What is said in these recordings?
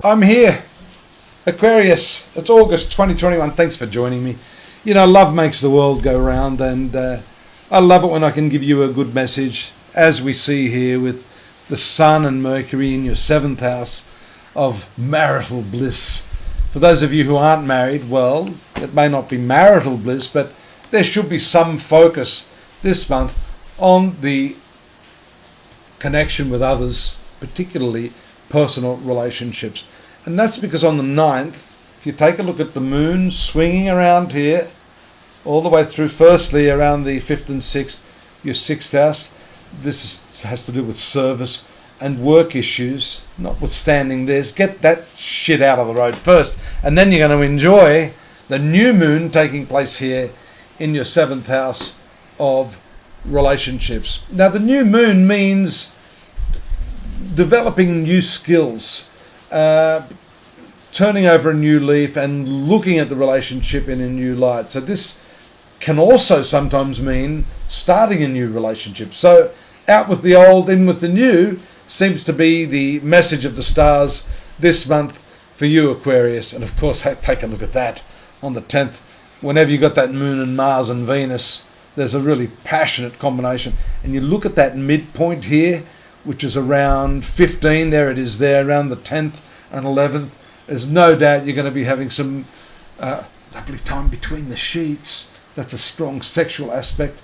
I'm here, Aquarius. It's August 2021. Thanks for joining me. You know, love makes the world go round, and I love it when I can give you a good message, as we see here with the Sun and Mercury in your 7th house of marital bliss. For those of you who aren't married, well, it may not be marital bliss, but there should be some focus this month on the connection with others, particularly personal relationships. And that's because on the 9th, if you take a look at the moon swinging around here, all the way through, firstly around the 5th and 6th, your 6th house, has to do with service and work issues, notwithstanding this. Get that shit out of the road first, and then you're going to enjoy the new moon taking place here in your 7th house of relationships. Now, the new moon means developing new skills, turning over a new leaf and looking at the relationship in a new light. So this can also sometimes mean starting a new relationship. So out with the old, in with the new seems to be the message of the stars this month for you, Aquarius. And of course, take a look at that on the 10th. Whenever you got that moon and Mars and Venus, there's a really passionate combination. And you look at that midpoint here, which is around 15, there it is there, around the 10th and 11th. There's no doubt you're going to be having some lovely time between the sheets. That's a strong sexual aspect.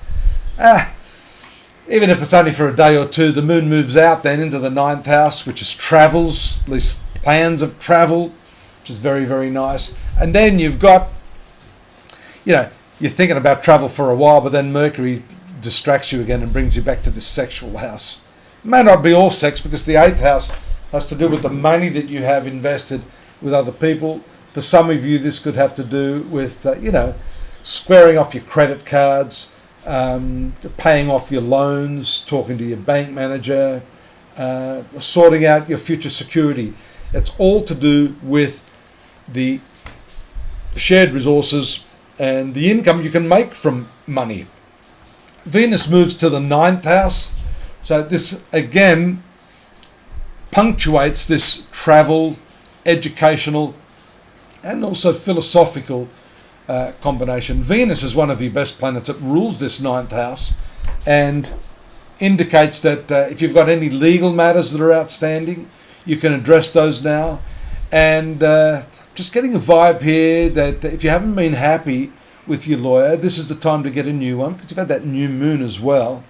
Even if it's only for a day or two, the moon moves out then into the 9th house, which is travels, at least plans of travel, which is very, very nice. And then you've got, you're thinking about travel for a while, but then Mercury distracts you again and brings you back to this sexual house. It may not be all sex, because the 8th house has to do with the money that you have invested with other people. For some of you, this could have to do with, squaring off your credit cards, paying off your loans, talking to your bank manager, sorting out your future security. It's all to do with the shared resources and the income you can make from money. Venus moves to the 9th house. So this, again, punctuates this travel, educational, and also philosophical combination. Venus is one of your best planets. It rules this 9th house and indicates that if you've got any legal matters that are outstanding, you can address those now. And just getting a vibe here that if you haven't been happy with your lawyer, this is the time to get a new one, because you've had that new moon as well.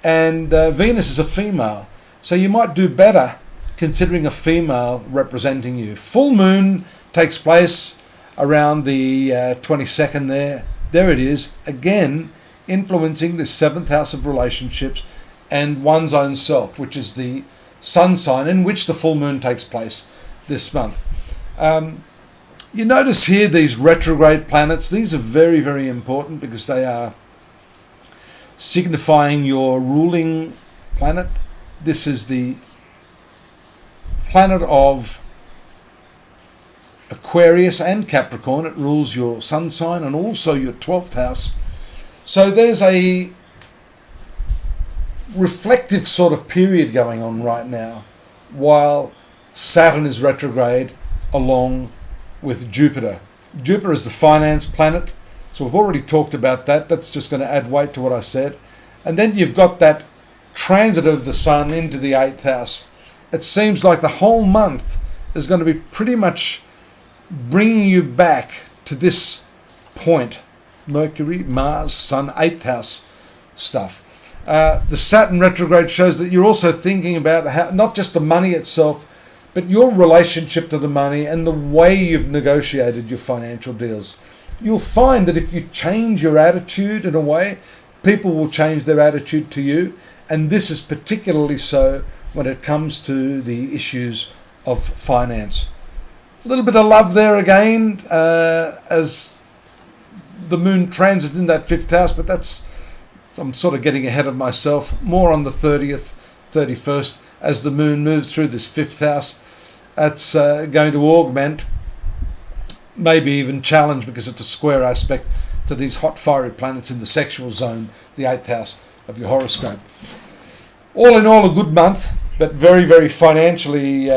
And Venus is a female, so you might do better considering a female representing you. Full moon takes place around the 22nd there. There it is, again, influencing the 7th house of relationships and one's own self, which is the sun sign in which the full moon takes place this month. You notice here these retrograde planets. These are very, very important because they are signifying your ruling planet. This is the planet of Aquarius and Capricorn. It rules your sun sign and also your 12th house. So there's a reflective sort of period going on right now while Saturn is retrograde along with Jupiter. Jupiter is the finance planet. So we've already talked about that. That's just going to add weight to what I said. And then you've got that transit of the sun into the 8th house. It seems like the whole month is going to be pretty much bringing you back to this point. Mercury, Mars, Sun, 8th house stuff. The Saturn retrograde shows that you're also thinking about how, not just the money itself, but your relationship to the money and the way you've negotiated your financial deals. You'll find that if you change your attitude in a way, people will change their attitude to you. And this is particularly so when it comes to the issues of finance. A little bit of love there again as the moon transits in that 5th house, but I'm sort of getting ahead of myself. More on the 30th, 31st, as the moon moves through this 5th house. That's going to augment, maybe even challenge, because it's a square aspect to these hot, fiery planets in the sexual zone, the 8th house of your horoscope. All in all, a good month, but very, very financially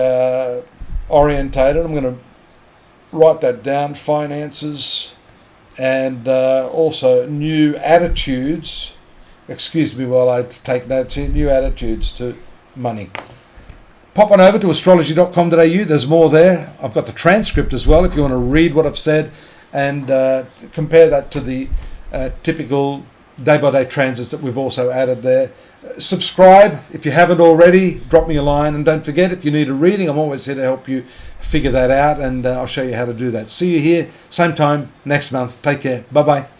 orientated. I'm going to write that down, finances, and also new attitudes. Excuse me while I take notes here. New attitudes to money. Pop on over to astrology.com.au. There's more there. I've got the transcript as well if you want to read what I've said and compare that to the typical day-by-day transits that we've also added there. Subscribe if you haven't already. Drop me a line, and don't forget, if you need a reading, I'm always here to help you figure that out, and I'll show you how to do that. See you here same time next month. Take care. Bye-bye.